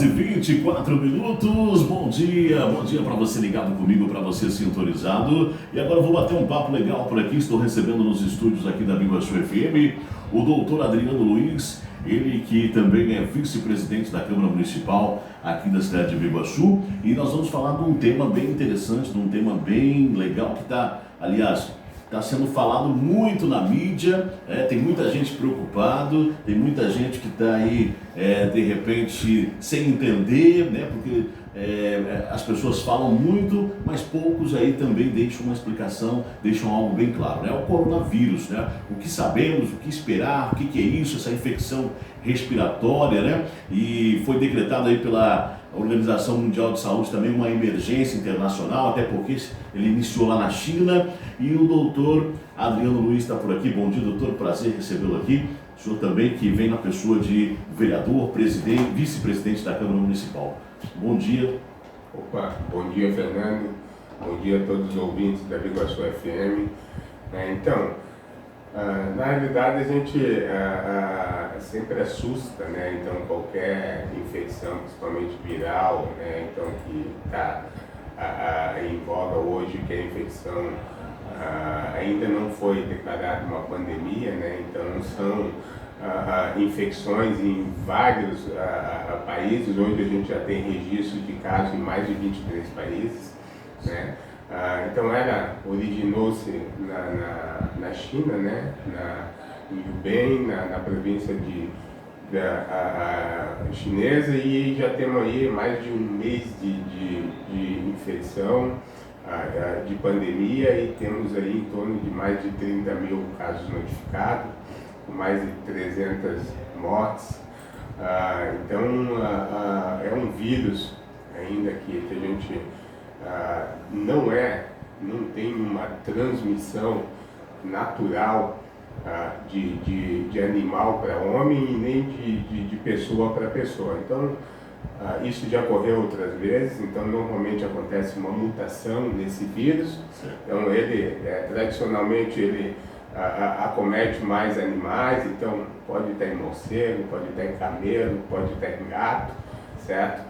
11h24. Bom dia para você ligado comigo, para você sintonizado. E agora eu vou bater um papo legal por aqui. Estou recebendo nos estúdios aqui da Biguaçu FM o doutor Adriano Luiz, ele que também é vice-presidente da Câmara Municipal aqui da cidade de Biguaçu. E nós vamos falar de um tema bem interessante, de um tema bem legal que está sendo falado muito na mídia, tem muita gente preocupado, tem muita gente que está aí, de repente, sem entender, né? Porque as pessoas falam muito, mas poucos aí também deixam uma explicação, deixam algo bem claro, né? O coronavírus, né? O que sabemos, o que esperar, o que é isso, essa infecção respiratória, né? E foi decretado aí pela Organização Mundial de Saúde também uma emergência internacional, até porque ele iniciou lá na China. E o doutor Adriano Luiz está por aqui. Bom dia, doutor, prazer recebê-lo aqui. O senhor também que vem na pessoa de vereador, presidente, vice-presidente da Câmara Municipal. Bom dia. Opa, bom dia, Fernando. Bom dia a todos os ouvintes da Biguaçu FM. Na realidade a gente sempre assusta, né? Então qualquer infecção, principalmente viral, né? Então que está em voga hoje, que a infecção ainda não foi declarada uma pandemia, né? Então são infecções em vários países. Hoje a gente já tem registro de casos em mais de 23 países, né? Então originou-se na China, né? Em Hubei, na província chinesa, e já temos aí mais de um mês de infecção, de pandemia, e temos aí em torno de mais de 30 mil casos notificados, com mais de 300 mortes. Então é um vírus ainda que a gente não tem uma transmissão natural de animal para homem e nem de pessoa para pessoa. Então isso já ocorreu outras vezes. Então normalmente acontece uma mutação nesse vírus. Então ele tradicionalmente ele acomete mais animais. Então pode estar em morcego, pode estar em camelo, pode estar em gato, certo?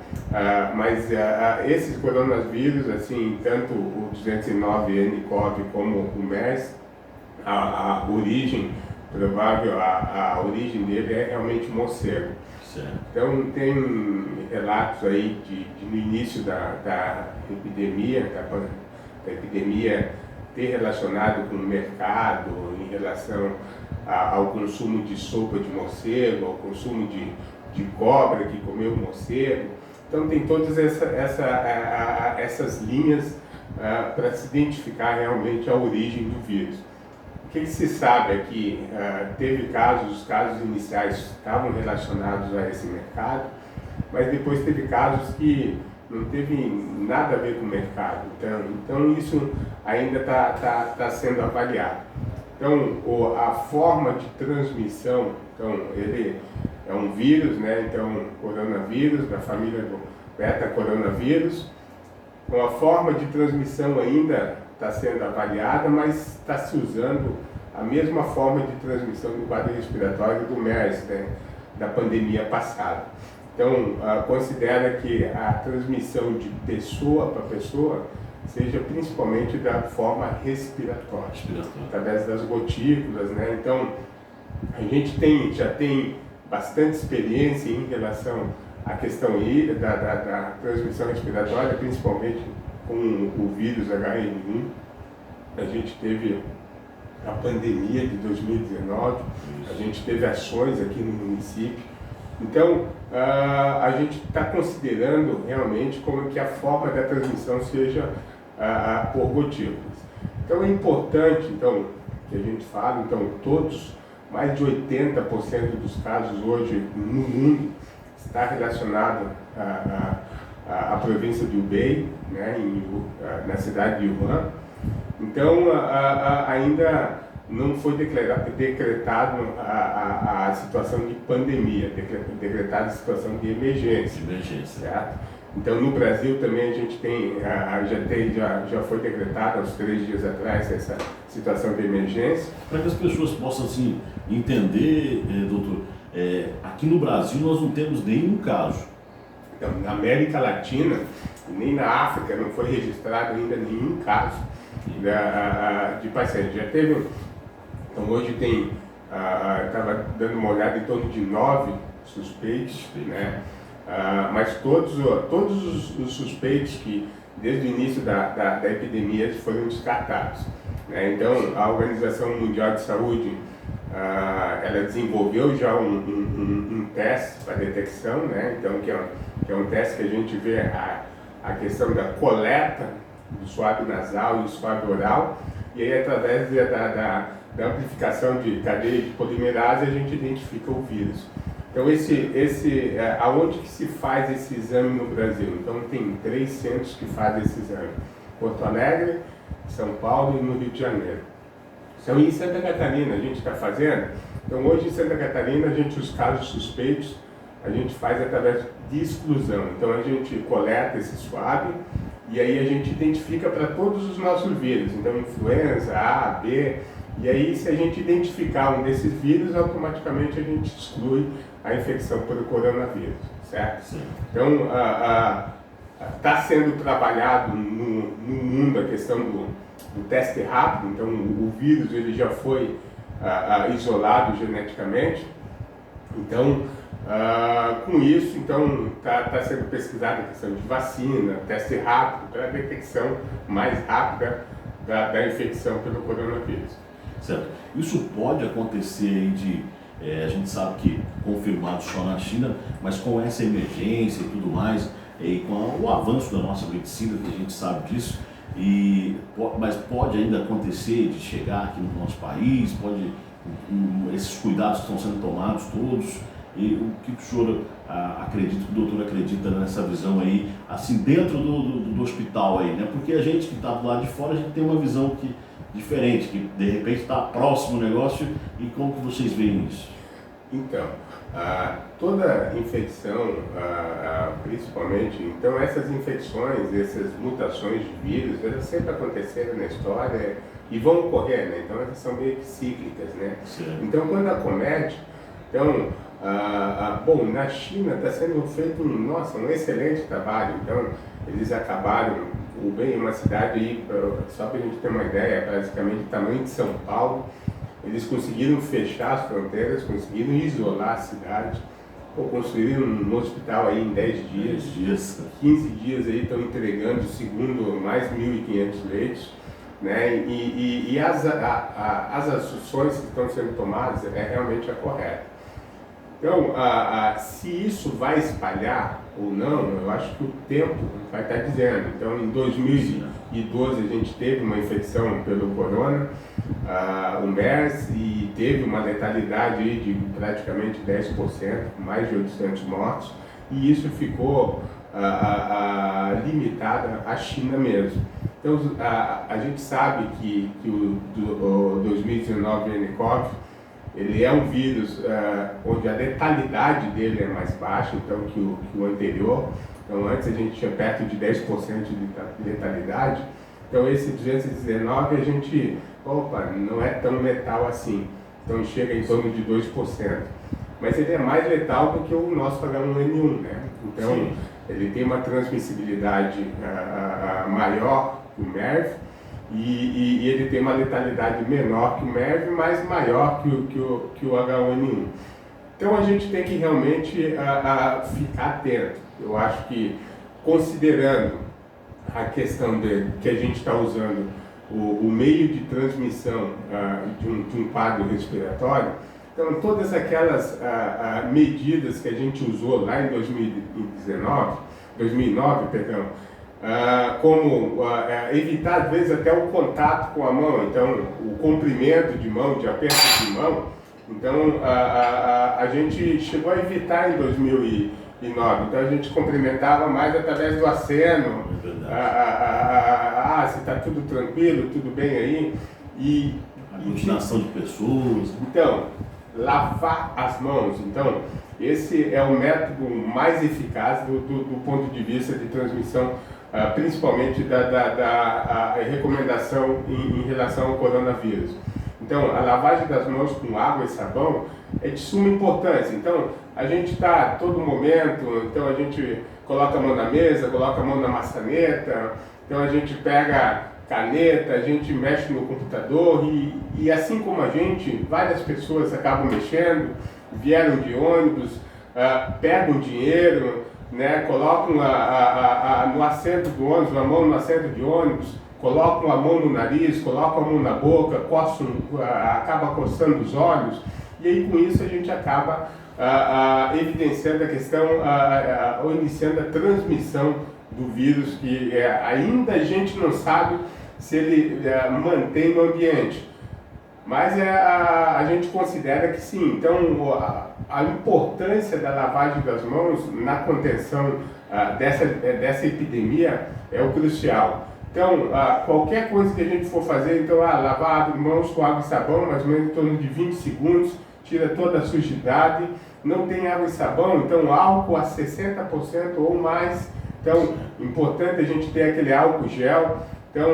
Mas esses coronavírus, assim, tanto o 209nCoV como o MERS, a origem provável, a origem dele é realmente morcego. Certo. Então tem relatos aí no início da epidemia, da epidemia ter relacionado com o mercado em relação ao consumo de sopa de morcego, ao consumo de cobra que comeu morcego. Então tem todas essas linhas para se identificar realmente a origem do vírus. O que se sabe é que teve os casos iniciais estavam relacionados a esse mercado, mas depois teve casos que não teve nada a ver com o mercado. Então isso ainda está sendo avaliado. Então a forma de transmissão, então ele é um vírus, né? Então, coronavírus, da família do beta-coronavírus. Então, a forma de transmissão ainda está sendo avaliada, mas está se usando a mesma forma de transmissão do quadro respiratório do MERS, né? Da pandemia passada. Então, considera que a transmissão de pessoa para pessoa seja principalmente da forma respiratória, através das gotículas, né? Então, a gente já tem bastante experiência em relação à questão da transmissão respiratória, principalmente com o vírus H1N1. A gente teve a pandemia de 2019, a gente teve ações aqui no município. Então, a gente está considerando realmente como que a forma da transmissão seja por gotículas. Então, é importante que a gente fale, mais de 80% dos casos hoje no mundo está relacionado à província de Hubei, né, na cidade de Wuhan. Então, ainda não foi decretado a situação de pandemia, decretada a situação de emergência. Certo? Então, no Brasil também a gente tem, já foi decretada há uns 3 dias atrás essa situação de emergência. Para que as pessoas possam assim, entender, doutor, aqui no Brasil nós não temos nenhum caso. Então, na América Latina, nem na África, não foi registrado ainda nenhum caso de paciente. Já teve, então hoje tem, estava dando uma olhada em torno de 9 suspeitos, né? Mas todos os suspeitos que desde o início da epidemia foram descartados, né? Então, a Organização Mundial de Saúde, ela desenvolveu já um teste para detecção, né? Então, que é um teste que a gente vê a questão da coleta do suave nasal e do suave oral, e aí através da amplificação de cadeia de polimerase a gente identifica o vírus. Então, aonde que se faz esse exame no Brasil? Então, tem 3 centros que fazem esse exame: Porto Alegre, São Paulo e no Rio de Janeiro. Então, em Santa Catarina a gente está fazendo. Então, hoje em Santa Catarina, os casos suspeitos, a gente faz através de exclusão. Então, a gente coleta esse swab e aí a gente identifica para todos os nossos vírus. Então, influenza, A, B. E aí, se a gente identificar um desses vírus, automaticamente a gente exclui a infecção pelo coronavírus, certo? Sim. Então, está sendo trabalhado no mundo a questão do teste rápido. Então, o vírus ele já foi isolado geneticamente. Então, com isso, então está sendo pesquisada a questão de vacina, teste rápido para a detecção mais rápida da infecção pelo coronavírus. Certo. Isso pode acontecer aí a gente sabe que confirmado só na China, mas com essa emergência e tudo mais, e com o avanço da nossa medicina, que a gente sabe disso, mas pode ainda acontecer de chegar aqui no nosso país, esses cuidados estão sendo tomados todos, e o que o senhor acredita, o doutor acredita nessa visão aí, assim, dentro do hospital aí, né? Porque a gente que está do lado de fora, a gente tem uma visão diferente, que de repente está próximo do negócio, e como que vocês veem isso? Então, toda infecção, principalmente, então essas infecções, essas mutações de vírus, elas sempre aconteceram na história e vão ocorrer, né? Então elas são meio que cíclicas, né? Sim. Então quando acomete, bom, na China está sendo feito um excelente trabalho. Então eles acabaram, Hubei é uma cidade aí, só para a gente ter uma ideia, basicamente o tamanho de São Paulo. Eles conseguiram fechar as fronteiras, conseguiram isolar a cidade, construíram um hospital aí em 10 dias, 15 dias aí estão entregando, segundo, mais 1.500 leitos, né? E as ações que estão sendo tomadas realmente a correta. Então, se isso vai espalhar ou não, eu acho que o tempo vai estar dizendo. Então, em 2012 a gente teve uma infecção pelo corona, o MERS, e teve uma letalidade aí de praticamente 10%, mais de 800 mortos, e isso ficou limitado à China mesmo. Então, a gente sabe que o 2019 nCoV, ele é um vírus onde a letalidade dele é mais baixa então, que o anterior. Então, antes a gente tinha perto de 10% de letalidade. Então, esse 219 a gente, não é tão letal assim. Então, chega em torno de 2%. Mas ele é mais letal do que o nosso H1N1, né? Então, sim, ele tem uma transmissibilidade maior que o MERV. E ele tem uma letalidade menor que o MERV, mas maior que o H1N1. Então a gente tem que realmente ficar atento. Eu acho que, considerando a questão que a gente está usando o meio de transmissão de um quadro respiratório, então todas aquelas medidas que a gente usou lá em 2009, como evitar às vezes até o contato com a mão, então o comprimento de mão, de aperto de mão. Então a gente chegou a evitar em 2009, então a gente cumprimentava mais através do aceno, se está tudo tranquilo, tudo bem aí. E aglutinação de pessoas. Então, lavar as mãos. Então, esse é o método mais eficaz do ponto de vista de transmissão, principalmente da recomendação em relação ao coronavírus. Então, a lavagem das mãos com água e sabão é de suma importância. Então, a gente está a todo momento, então a gente coloca a mão na mesa, coloca a mão na maçaneta, então a gente pega caneta, a gente mexe no computador e assim como a gente, várias pessoas acabam mexendo, vieram de ônibus, pegam dinheiro, né, colocam no assento do ônibus, a mão no assento de ônibus, colocam a mão no nariz, colocam a mão na boca, acaba coçando os olhos, e aí com isso a gente acaba evidenciando a questão, ou iniciando a transmissão do vírus, que ainda a gente não sabe se ele mantém no ambiente. Mas a gente considera que sim. Então, a importância da lavagem das mãos na contenção dessa epidemia é o crucial. Então, qualquer coisa que a gente for fazer, então, lavar as mãos com água e sabão, mais ou menos em torno de 20 segundos, tira toda a sujidade. Não tem água e sabão, então álcool a 60% ou mais. Então, importante a gente ter aquele álcool gel. Então,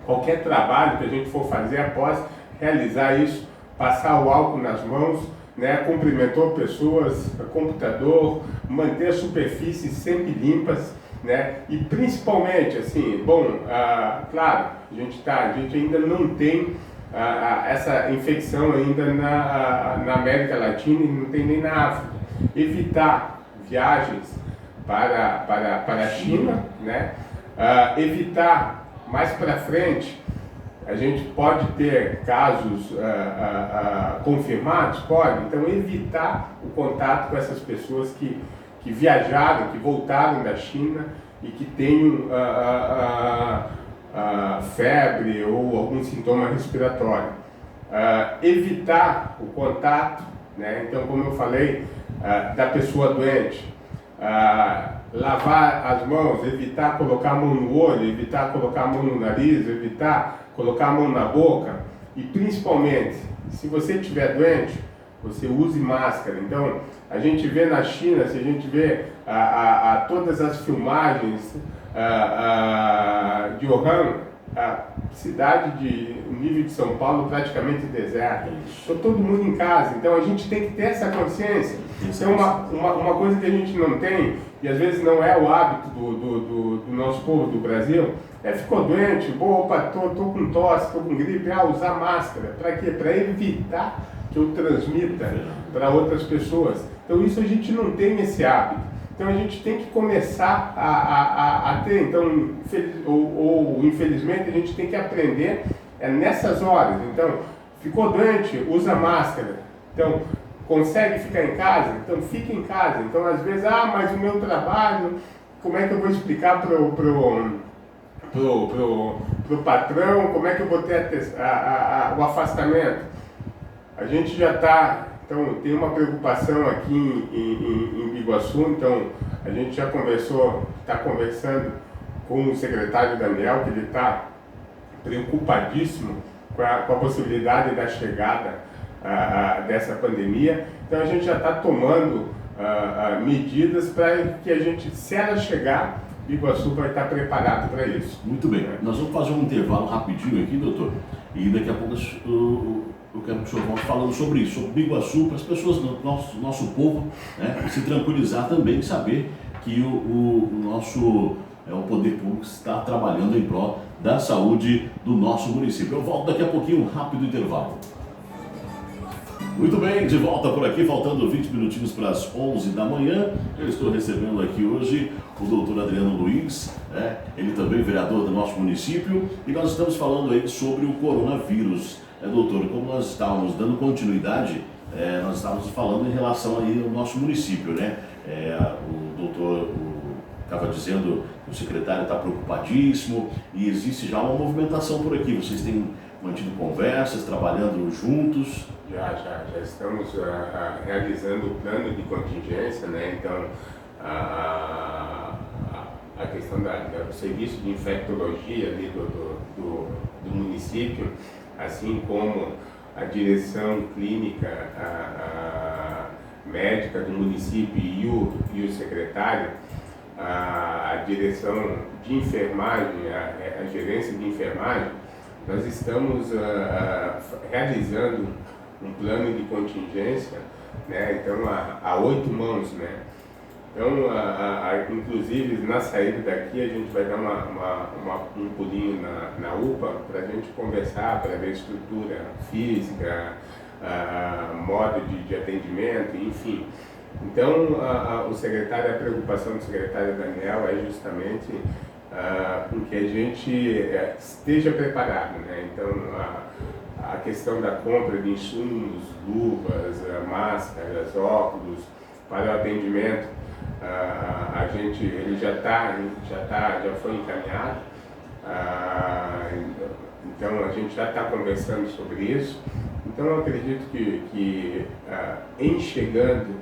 qualquer trabalho que a gente for fazer após realizar isso, passar o álcool nas mãos, né, cumprimentou pessoas, computador, manter as superfícies sempre limpas, né, e principalmente, assim, claro, a gente ainda não tem essa infecção ainda na América Latina e não tem nem na África. Evitar viagens para a China, né? Evitar mais para frente, a gente pode ter casos confirmados, pode, então evitar o contato com essas pessoas que viajaram, que voltaram da China e que tenham febre ou algum sintoma respiratório. Evitar o contato, né? Então, como eu falei, da pessoa doente. Lavar as mãos, evitar colocar a mão no olho, evitar colocar a mão no nariz, evitar colocar a mão na boca e principalmente, se você estiver doente, você use máscara. Então, a gente vê na China, se a gente vê todas as filmagens de Wuhan, a cidade de nível de São Paulo praticamente deserta. Então, todo mundo em casa. Então, a gente tem que ter essa consciência. Então, uma coisa que a gente não tem, e às vezes não é o hábito do nosso povo do Brasil, ficou doente, tô com tosse, tô com gripe, usar máscara. Para quê? Para evitar que eu transmita para outras pessoas. Então, isso a gente não tem esse hábito. Então a gente tem que começar a ter, então, infelizmente a gente tem que aprender nessas horas. Então, ficou doente, usa máscara. Então, consegue ficar em casa? Então, fica em casa. Então, às vezes, mas o meu trabalho, como é que eu vou explicar pro patrão, como é que eu vou ter o afastamento? A gente já está... Então, tem uma preocupação aqui em Biguaçu, então a gente já está conversando com o secretário Daniel, que ele está preocupadíssimo com a possibilidade da chegada dessa pandemia. Então, a gente já está tomando medidas para que a gente, se ela chegar, Biguaçu vai estar preparado para isso. Muito bem, nós vamos fazer um intervalo rapidinho aqui, doutor, e daqui a pouco eu quero que o senhor volte falando sobre isso, sobre Biguaçu, para as pessoas do nosso povo, né, se tranquilizar também e saber que o nosso o poder público está trabalhando em prol da saúde do nosso município. Eu volto daqui a pouquinho, um rápido intervalo. Muito bem, de volta por aqui, faltando 20 minutinhos para as 11 da manhã. Eu estou recebendo aqui hoje o doutor Adriano Luiz, ele também vereador do nosso município, e nós estamos falando aí sobre o coronavírus. Doutor, como nós estávamos dando continuidade, nós estávamos falando em relação aí ao nosso município, né? O doutor estava dizendo que o secretário está preocupadíssimo e existe já uma movimentação por aqui. Vocês têm mantido conversas, trabalhando juntos? Já estamos realizando o plano de contingência, né? Então, a questão do serviço de infectologia ali do município, assim como a direção clínica médica do município e o secretário, a direção de enfermagem, a gerência de enfermagem, nós estamos realizando um plano de contingência né? Então há 8 mãos, né? Então, inclusive, na saída daqui, a gente vai dar um pulinho na UPA para a gente conversar, para ver estrutura física, modo de atendimento, enfim. Então, a preocupação do secretário Daniel é justamente com que a gente esteja preparado, né? Então, a questão da compra de insumos, luvas, máscaras, óculos para o atendimento, ele já foi encaminhado, então a gente já está conversando sobre isso. Então eu acredito que em chegando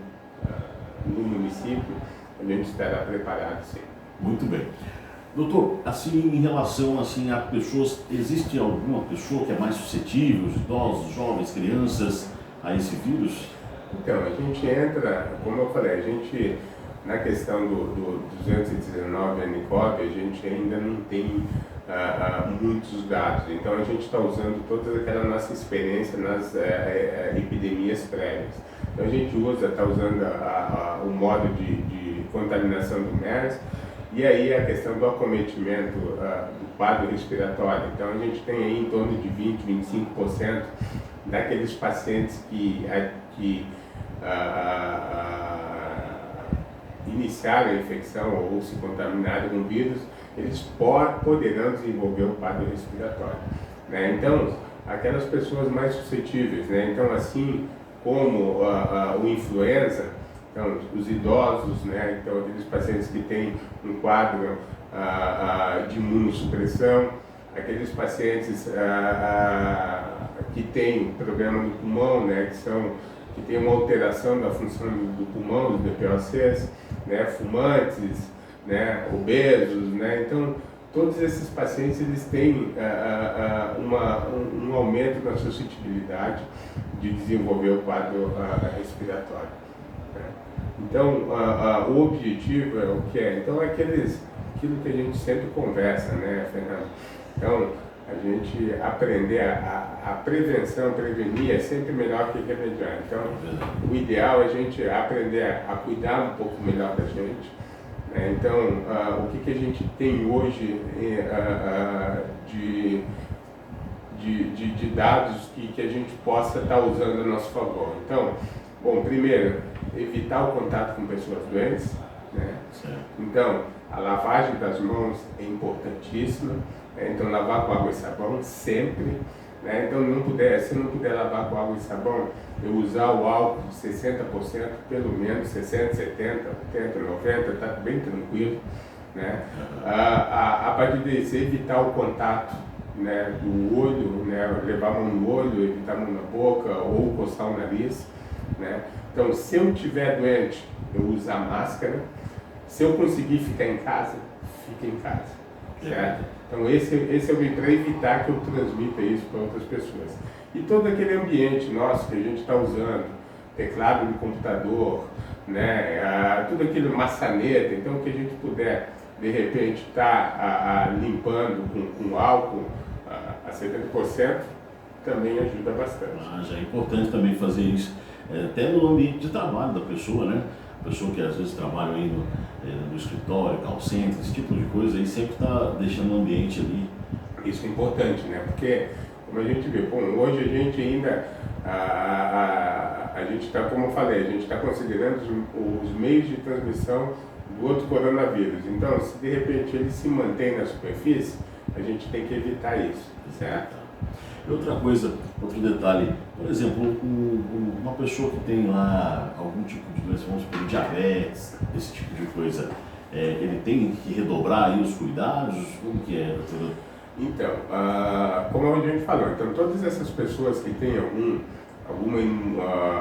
no município, a gente estará preparado, sim. Muito bem. Doutor, assim, em relação assim, a pessoas, existe alguma pessoa que é mais suscetível, os idosos, jovens, crianças, a esse vírus? Então, a gente entra, como eu falei, a gente, na questão do 219 ANICOV, a gente ainda não tem muitos dados. Então, a gente está usando toda aquela nossa experiência nas epidemias prévias. Então, a gente está usando o modo de contaminação do MERS, e aí a questão do acometimento do quadro respiratório. Então, a gente tem aí em torno de 20, 25% daqueles pacientes que iniciaram a infecção ou se contaminaram com o vírus, eles poderão desenvolver o quadro respiratório, né? Então, aquelas pessoas mais suscetíveis, né? Então, assim como o influenza, então, os idosos, né? Então, aqueles pacientes que têm um quadro de imunossupressão, aqueles pacientes que têm problema no pulmão, né? Que tem uma alteração da função do pulmão, dos DPOCs, né? Fumantes, né? Obesos, né? Então, todos esses pacientes eles têm um aumento na suscetibilidade de desenvolver o quadro respiratório, né? Então, o objetivo é o que é? Então, é aquilo que a gente sempre conversa, né, Fernando? Então, a gente aprender a prevenção, prevenir é sempre melhor que remediar. Então, o ideal é a gente aprender a cuidar um pouco melhor da gente, né? Então, o que a gente tem hoje de dados que a gente possa estar usando a nosso favor? Então, bom, primeiro, evitar o contato com pessoas doentes, né? Então, a lavagem das mãos é importantíssima. Então, lavar com água e sabão sempre, né? Então, se não puder lavar com água e sabão, eu usar o álcool de 60%, pelo menos 60%, 70%, 80%, 90%, está bem tranquilo, né? A partir disso, evitar o contato, né, do olho, né? Levar a mão no olho, evitar a mão na boca ou coçar o nariz, né? Então, se eu estiver doente, eu usar máscara. Se eu conseguir ficar em casa, fique em casa, certo? Então, esse é o meio para evitar que eu transmita isso para outras pessoas. E todo aquele ambiente nosso que a gente está usando, teclado de computador, né, tudo aquilo, maçaneta, então que a gente puder, de repente, estar limpando com álcool a 70%, também ajuda bastante. Já é importante também fazer isso, até no ambiente de trabalho da pessoa, né? A pessoa que às vezes trabalha aí no escritório, call center, esse tipo de coisa, aí sempre está deixando o ambiente ali. Isso é importante, né? Porque, como a gente vê, hoje a gente ainda, a gente está, como eu falei, a gente está considerando os meios de transmissão do outro coronavírus. Então, se de repente ele se mantém na superfície, a gente tem que evitar isso, certo? E outra coisa, outro detalhe, por exemplo, uma pessoa que tem lá algum tipo de doença, vamos supor, diabetes, esse tipo de coisa, ele tem que redobrar aí os cuidados? Como que é, doutor? Então, como a gente falou, então todas essas pessoas que têm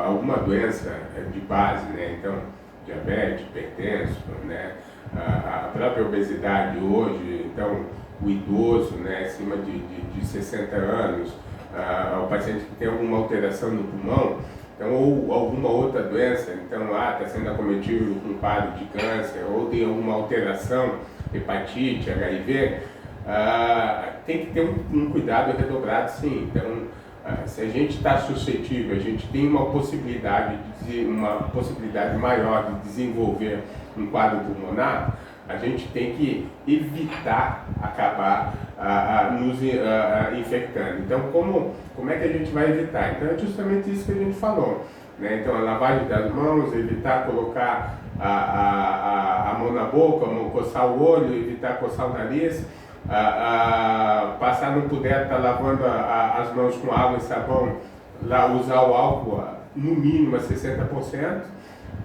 alguma doença de base, né? Então, diabetes, hipertenso, né? A própria obesidade hoje, então o idoso, né, acima de 60 anos, o paciente que tem alguma alteração no pulmão, então, ou alguma outra doença, então está sendo acometido com um quadro de câncer, ou tem alguma alteração, hepatite, HIV, tem que ter um cuidado redobrado, sim. Então, Se a gente está suscetível, a gente tem uma possibilidade maior de desenvolver um quadro pulmonar, a gente tem que evitar acabar nos infectando. Então, como é que a gente vai evitar? Então, é justamente isso que a gente falou, né? Então, a lavagem das mãos, evitar colocar a mão na boca, coçar o olho, evitar coçar o nariz, passar, não puder estar lavando as mãos com água e sabão, usar o álcool no mínimo a 60%,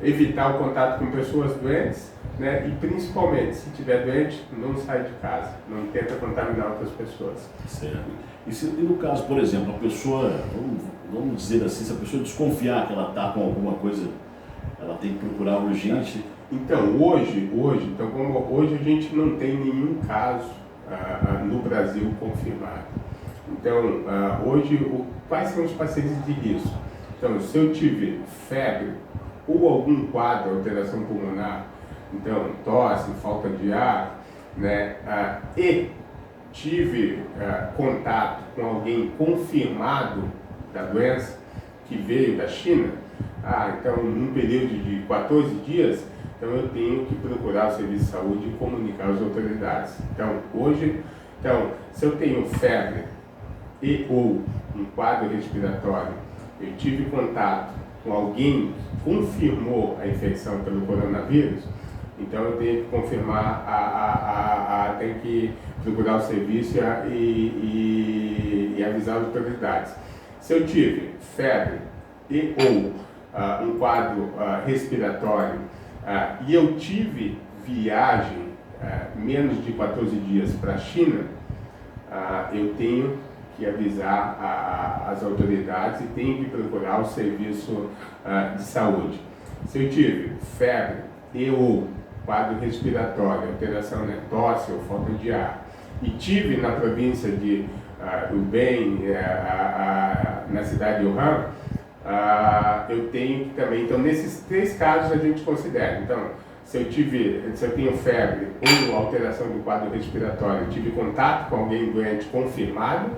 evitar o contato com pessoas doentes, né? E principalmente, se estiver doente, não sai de casa, não tenta contaminar outras pessoas. Certo. E no caso, por exemplo, a pessoa, vamos dizer assim, se a pessoa desconfiar que ela está com alguma coisa, ela tem que procurar urgente? Então, hoje a gente não tem nenhum caso no Brasil confirmado. Então, hoje, quais são os pacientes de risco? Então, se eu tive febre ou algum quadro, alteração pulmonar, então, tosse, falta de ar, né, e tive contato com alguém confirmado da doença, que veio da China, então, num período de 14 dias, então eu tenho que procurar o serviço de saúde e comunicar às autoridades. Então, se eu tenho febre ou um quadro respiratório, eu tive contato com alguém que confirmou a infecção pelo coronavírus, então eu tenho que confirmar, tenho que procurar o serviço e avisar as autoridades. Se eu tive febre ou um quadro respiratório e eu tive viagem menos de 14 dias para a China, eu tenho que avisar as autoridades e tenho que procurar o serviço de saúde. Se eu tive febre ou quadro respiratório, alteração, né, tosse ou falta de ar, e tive na província de Hubei, na cidade de Wuhan, eu tenho que também, então nesses 3 casos a gente considera. Então, se eu tenho febre ou alteração do quadro respiratório, tive contato com alguém doente confirmado,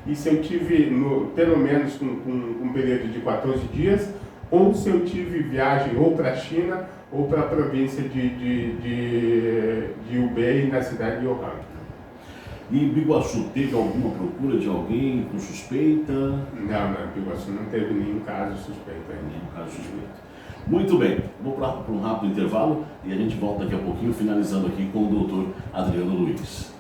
e se eu tive pelo menos com um período de 14 dias, ou se eu tive viagem ou para a China ou para a província de Hubei, na cidade de Wuhan. E em Biguaçu, teve alguma procura de alguém com suspeita? Não, em Biguaçu não teve nenhum caso suspeito ainda. Nenhum caso suspeito. Muito bem, vou para um rápido intervalo e a gente volta daqui a pouquinho, finalizando aqui com o doutor Adriano Luiz.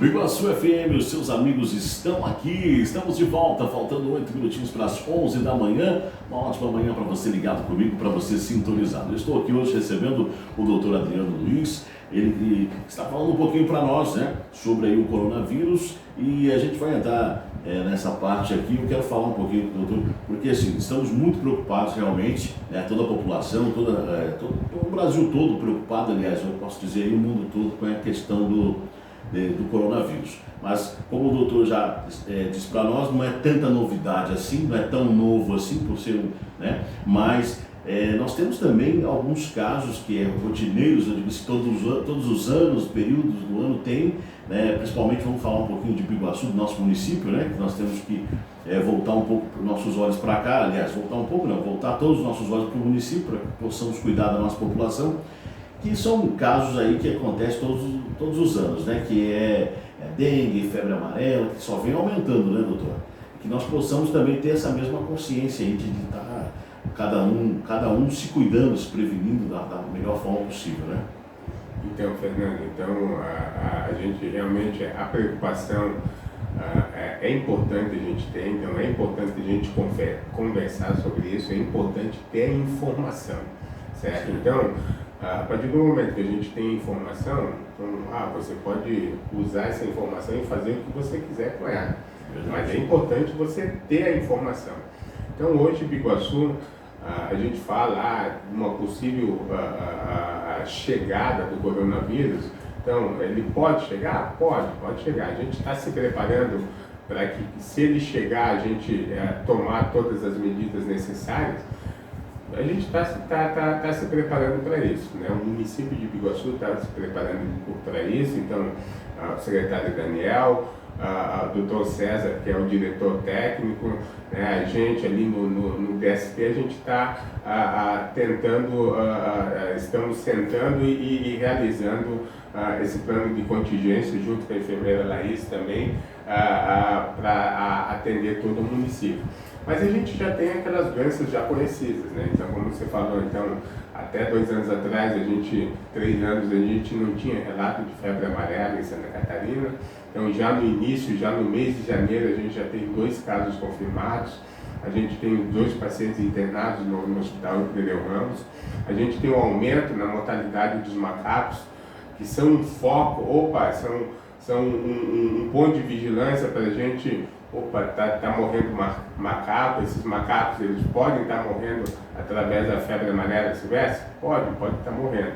Biguaçu FM, os seus amigos estão aqui, estamos de volta, faltando 8 minutinhos para as 11 da manhã, uma ótima manhã para você ligado comigo, para você sintonizado. Eu estou aqui hoje recebendo o doutor Adriano Luiz, ele está falando um pouquinho para nós, né, sobre aí o coronavírus, e a gente vai entrar nessa parte aqui. Eu quero falar um pouquinho, doutor, porque assim, estamos muito preocupados realmente, né, toda a população, todo o Brasil todo preocupado, aliás, eu posso dizer aí o mundo todo com a questão do coronavírus. Mas como o doutor já disse para nós, não é tanta novidade assim, não é tão novo assim por ser né? Mas nós temos também alguns casos que rotineiros, eu digo, todos os anos, períodos do ano tem, né? Principalmente vamos falar um pouquinho de Biguaçu, do nosso município, né? Que nós temos que voltar um pouco os nossos olhos para cá, aliás, voltar todos os nossos olhos para o município, para que possamos cuidar da nossa população, que são casos aí que acontecem todos os anos, né? Que é dengue, febre amarela, que só vem aumentando, né, doutor? Que nós possamos também ter essa mesma consciência aí de estar cada um se cuidando, se prevenindo da melhor forma possível, né? Então, Fernando, a gente realmente, a preocupação é importante a gente ter, então é importante a gente conversar sobre isso, é importante ter informação, certo? Sim. Então, a partir do momento que a gente tem informação, então, você pode usar essa informação e fazer o que você quiser com ela. Mas é importante você ter a informação. Então, hoje, em Biguaçu, a gente fala de uma possível chegada do coronavírus. Então, ele pode chegar? Pode chegar. A gente está se preparando para que, se ele chegar, a gente tomar todas as medidas necessárias. A gente está se preparando para isso, né? O município de Biguaçu está se preparando para isso. Então, o secretário Daniel, o Dr. César, que é o diretor técnico, né, a gente ali no DST, a gente está tentando, estamos sentando e realizando esse plano de contingência junto com a enfermeira Laís também, para atender todo o município. Mas a gente já tem aquelas doenças já conhecidas, né? Então, como você falou, então, até 2 anos atrás, 3 anos, a gente não tinha relato de febre amarela em Santa Catarina. Então, já no início, já no mês de janeiro, a gente já tem 2 casos confirmados. A gente tem 2 pacientes internados no Hospital Pneu Ramos. A gente tem um aumento na mortalidade dos macacos, que são um foco, são um ponto de vigilância para a gente, tá morrendo macaco, esses macacos, eles podem estar morrendo através da febre amarela silvestre? Pode estar morrendo.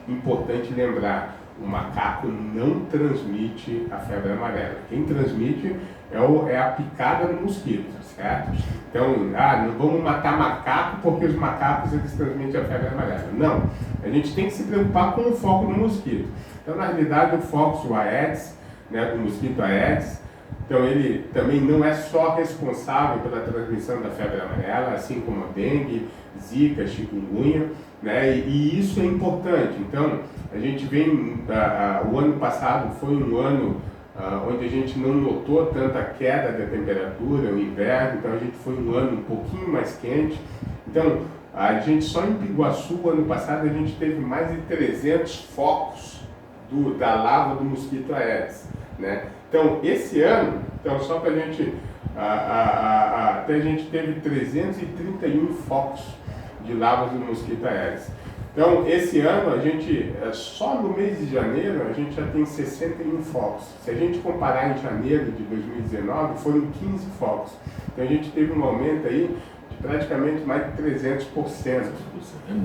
Importante lembrar, o macaco não transmite a febre amarela. Quem transmite é a picada no mosquito, certo? Então, não vamos matar macaco porque os macacos eles transmitem a febre amarela. Não, a gente tem que se preocupar com o foco no mosquito. Então, na realidade, o foco do Aedes, né, do mosquito Aedes, então ele também não é só responsável pela transmissão da febre amarela, assim como a dengue, zika, chikungunya, né, e isso é importante. Então, a gente vem, o ano passado foi um ano onde a gente não notou tanta queda da temperatura, o inverno, então a gente foi um ano um pouquinho mais quente. Então, a gente só em Piguaçu, ano passado, a gente teve mais de 300 focos da lava do mosquito Aedes, né? Então, esse ano, só para a gente, até a gente teve 331 focos de lavas do mosquito Aedes. Então, esse ano, a gente, só no mês de janeiro, a gente já tem 61 focos. Se a gente comparar em janeiro de 2019, foram 15 focos. Então, a gente teve um aumento aí de praticamente mais de 300%,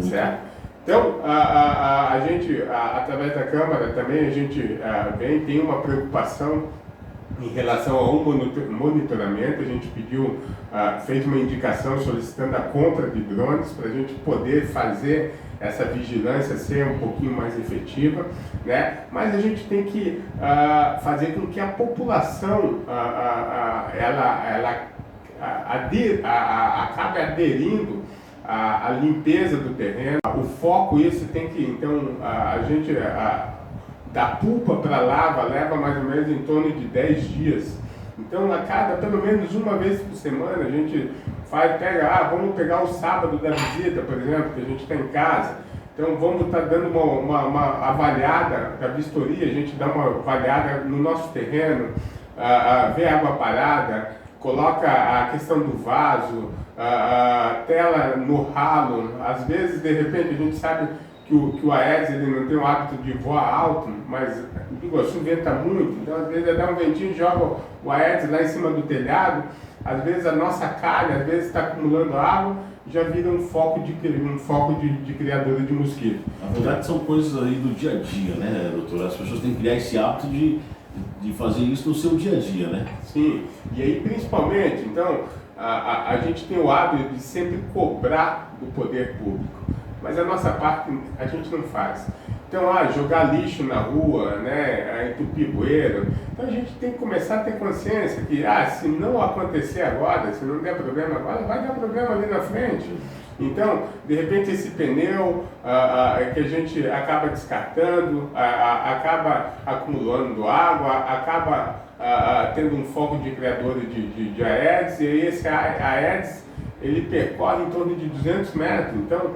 certo? Então, a gente, através da Câmara também, a gente tem uma preocupação em relação ao monitoramento. A gente fez uma indicação solicitando a compra de drones para a gente poder fazer essa vigilância ser um pouquinho mais efetiva, né? Mas a gente tem que fazer com que a população acabe aderindo à limpeza do terreno. O foco, isso tem que, então, a gente, da pulpa para a lava, leva mais ou menos em torno de 10 dias. Então, pelo menos uma vez por semana, a gente vamos pegar o sábado da visita, por exemplo, que a gente está em casa. Então, vamos estar dando uma avaliada da vistoria, a gente dá uma avaliada no nosso terreno, vê a água parada, coloca a questão do vaso, tela no ralo. Às vezes, de repente, a gente sabe que o Aedes ele não tem o hábito de voar alto, mas em Piguaçu venta muito, então às vezes ele dá um ventinho e joga o Aedes lá em cima do telhado. Às vezes a nossa calha, está acumulando água, já vira um foco de criadora de mosquito. Na verdade são coisas aí do dia a dia, né, doutor? As pessoas têm que criar esse hábito de fazer isso no seu dia a dia, né? Sim, e aí principalmente, então, a gente tem o hábito de sempre cobrar do poder público, mas a nossa parte a gente não faz. Então, jogar lixo na rua, né, entupir bueiro. Então a gente tem que começar a ter consciência que, se não acontecer agora, se não der problema agora, vai dar problema ali na frente. Então, de repente esse pneu que a gente acaba descartando, acaba acumulando água, acaba tendo um foco de criador de Aedes, e aí esse Aedes, ele percorre em torno de 200 metros. Então,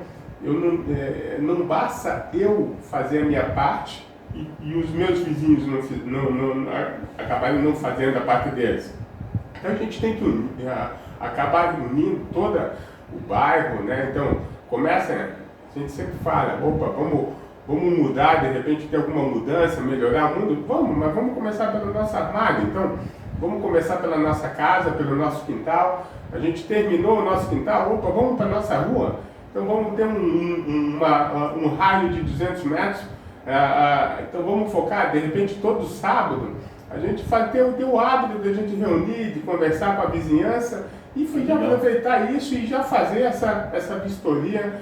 não basta eu fazer a minha parte e os meus vizinhos acabarem não fazendo a parte deles. Então a gente tem que acabar unindo todo o bairro, né? Então a gente sempre fala, vamos mudar, de repente ter alguma mudança, melhorar o mundo, mas vamos começar pelo nosso armário. Então vamos começar pela nossa casa, pelo nosso quintal. A gente terminou o nosso quintal, vamos para a nossa rua. Então vamos ter um raio de 200 metros, então vamos focar, de repente todo sábado, a gente ter o hábito de a gente reunir, de conversar com a vizinhança e já aproveitar isso e já fazer essa vistoria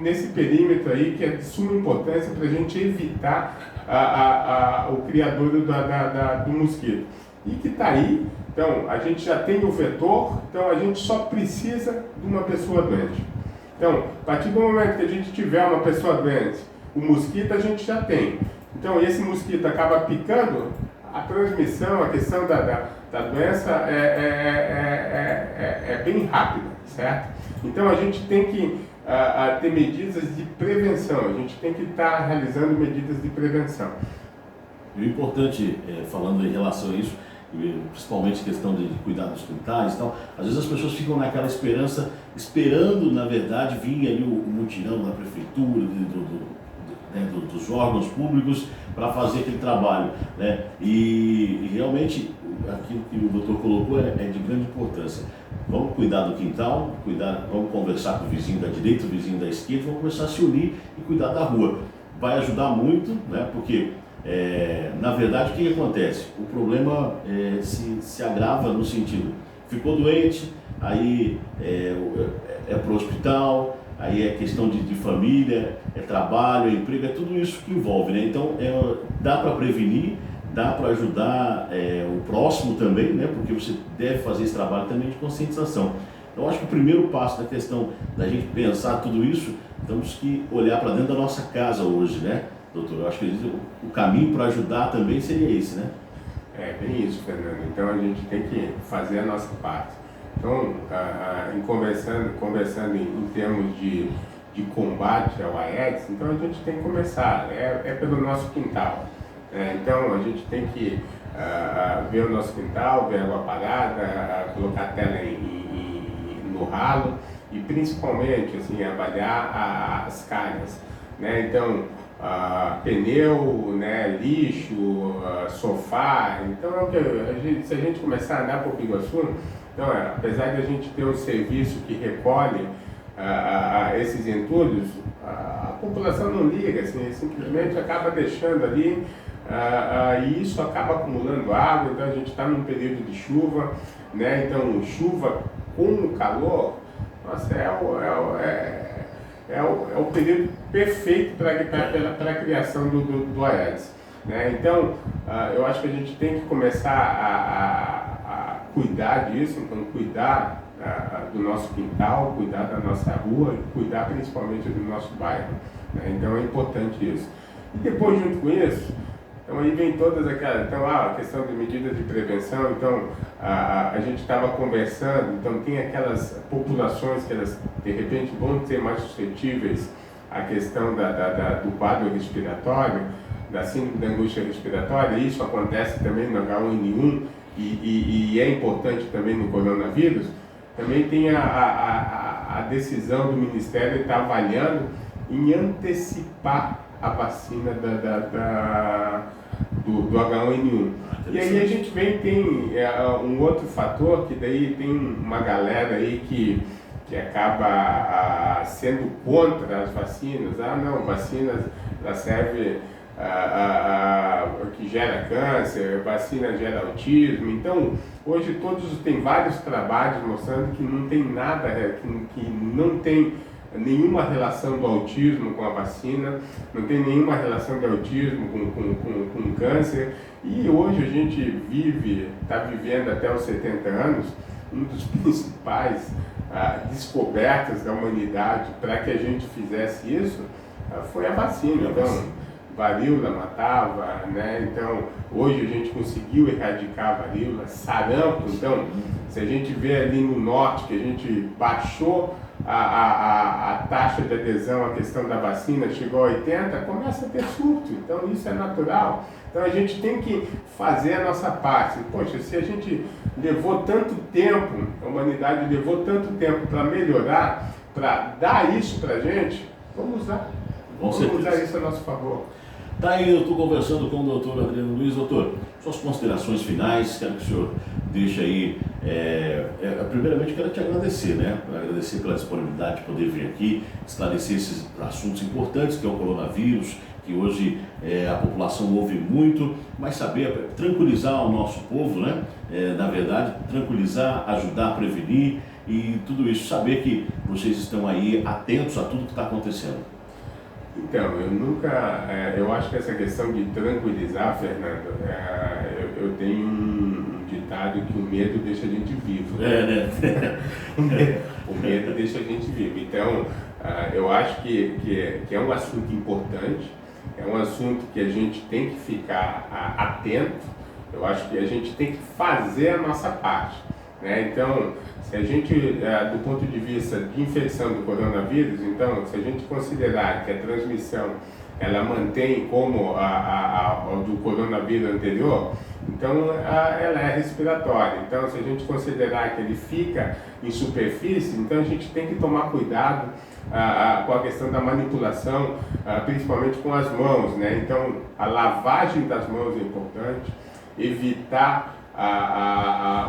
nesse perímetro aí, que é de suma importância para a gente evitar o criador do mosquito. E que está aí, então a gente já tem o vetor, então a gente só precisa de uma pessoa doente. Então, a partir do momento que a gente tiver uma pessoa doente, o mosquito a gente já tem. Então, esse mosquito acaba picando, a transmissão, a questão da doença é bem rápida, certo? Então, a gente tem que ter medidas de prevenção, a gente tem que estar realizando medidas de prevenção. E o importante, falando em relação a isso, principalmente questão de cuidar dos quintais e tal, às vezes as pessoas ficam naquela esperança, esperando, na verdade, vir ali o mutirão da prefeitura, dos órgãos públicos para fazer aquele trabalho, né? E realmente aquilo que o doutor colocou é de grande importância. Vamos cuidar do quintal, vamos conversar com o vizinho da direita, o vizinho da esquerda, vamos começar a se unir e cuidar da rua. Vai ajudar muito, né? Porque na verdade, o que acontece? O problema se agrava no sentido, ficou doente, aí para o hospital, aí é questão de família, é trabalho, é emprego, é tudo isso que envolve, né? Então, dá para prevenir, dá para ajudar o próximo também, né? Porque você deve fazer esse trabalho também de conscientização. Então, acho que o primeiro passo da questão da gente pensar tudo isso, temos que olhar para dentro da nossa casa hoje, né? Doutor, eu acho que o caminho para ajudar também seria esse, né? É bem isso, Fernando. Então a gente tem que fazer a nossa parte. Então, conversando em termos de combate ao Aedes, então a gente tem que começar, pelo nosso quintal. Então a gente tem que ver o nosso quintal, ver a água parada, colocar a tela no ralo e principalmente assim, avaliar as calhas, né? Então, pneu, né, lixo, sofá. Então, se a gente começar a andar por Biguaçu, então, apesar de a gente ter um serviço que recolhe esses entulhos, a população não liga, assim, simplesmente acaba deixando ali, e isso acaba acumulando água. Então a gente está num período de chuva, né? Então chuva com o calor, nossa, é o período perfeito para a criação do Aedes, né? Então, eu acho que a gente tem que começar a cuidar disso, então cuidar do nosso quintal, cuidar da nossa rua, cuidar principalmente do nosso bairro, né? Então é importante isso. E depois, junto com isso, então aí vem todas aquelas, então a questão de medidas de prevenção. Então a gente estava conversando, então tem aquelas populações que elas de repente vão ser mais suscetíveis à questão do quadro respiratório, da síndrome da angústia respiratória. Isso acontece também no H1N1 e é importante também no coronavírus. Também tem a decisão do Ministério de estar avaliando em antecipar a vacina do H1N1. E aí a gente tem um outro fator, que daí tem uma galera aí que acaba sendo contra as vacinas. Não, vacinas serve que gera câncer, vacina gera autismo. Então, hoje tem vários trabalhos mostrando que não tem nada, que não tem nenhuma relação do autismo com a vacina, não tem nenhuma relação de autismo com câncer. E hoje a gente está vivendo até os 70 anos, um dos principais descobertas da humanidade para que a gente fizesse isso foi a vacina. Então, varíola matava, né? Então, hoje a gente conseguiu erradicar a varíola, sarampo. Então, se a gente vê ali no norte que a gente baixou a taxa de adesão à questão da vacina, chegou a 80, começa a ter surto. Então, isso é natural. Então, a gente tem que fazer a nossa parte. Poxa, se a gente levou tanto tempo, a humanidade levou tanto tempo para melhorar, para dar isso para a gente, vamos usar. Vamos usar isso a nosso favor. Tá aí, eu estou conversando com o doutor Adriano Luiz. Doutor, suas considerações finais, quero que o senhor deixe aí. Primeiramente, quero te agradecer, né? Agradecer pela disponibilidade de poder vir aqui, esclarecer esses assuntos importantes, que é o coronavírus, que hoje a população ouve muito, mas saber tranquilizar o nosso povo, né? Na verdade, tranquilizar, ajudar a prevenir e tudo isso, saber que vocês estão aí atentos a tudo que está acontecendo. Então, eu acho que essa questão de tranquilizar, Fernando, eu tenho um ditado que o medo deixa a gente vivo. Né? O medo deixa a gente vivo. Então, eu acho que é um assunto importante, é um assunto que a gente tem que ficar atento, eu acho que a gente tem que fazer a nossa parte, né? Então, se a gente, do ponto de vista de infecção do coronavírus, então, se a gente considerar que a transmissão ela mantém como a do coronavírus anterior, então ela é respiratória. Então, se a gente considerar que ele fica em superfície, então a gente tem que tomar cuidado com a questão da manipulação, principalmente com as mãos, né? Então, a lavagem das mãos é importante, evitar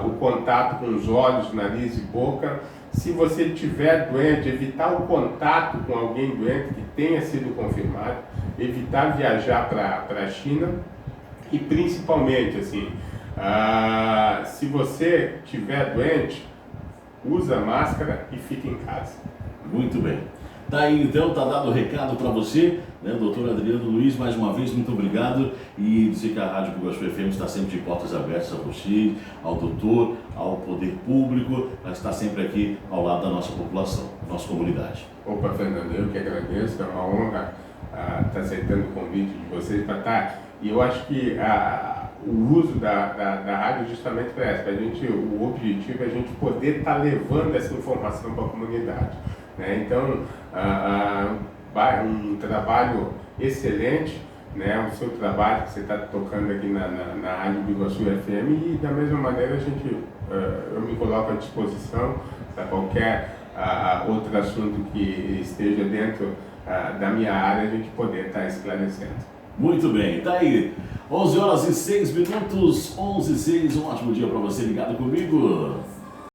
o contato com os olhos, nariz e boca. Se você estiver doente, evitar o contato com alguém doente que tenha sido confirmado, evitar viajar para a China e principalmente, assim, se você estiver doente, usa máscara e fica em casa. Muito bem. Tá aí então, tá dado o recado para você, né, doutor Adriano Luiz, mais uma vez, muito obrigado, e dizer que a Rádio Biguaçu FM está sempre de portas abertas a você, ao doutor, ao poder público, para estar sempre aqui ao lado da nossa população, nossa comunidade. Opa, Fernando, eu que agradeço, é uma honra estar aceitando o convite de vocês para estar, e eu acho que o uso da rádio é justamente para essa, o objetivo é a gente poder estar levando essa informação para a comunidade. Né? Então, um trabalho excelente, né? O seu trabalho que você está tocando aqui na Rádio Biguaçu FM, e da mesma maneira eu me coloco à disposição para qualquer outro assunto que esteja dentro da minha área, a gente poder estar esclarecendo. Muito bem, tá aí, 11 horas e 6 minutos, 11 e 6, um ótimo dia para você ligado comigo.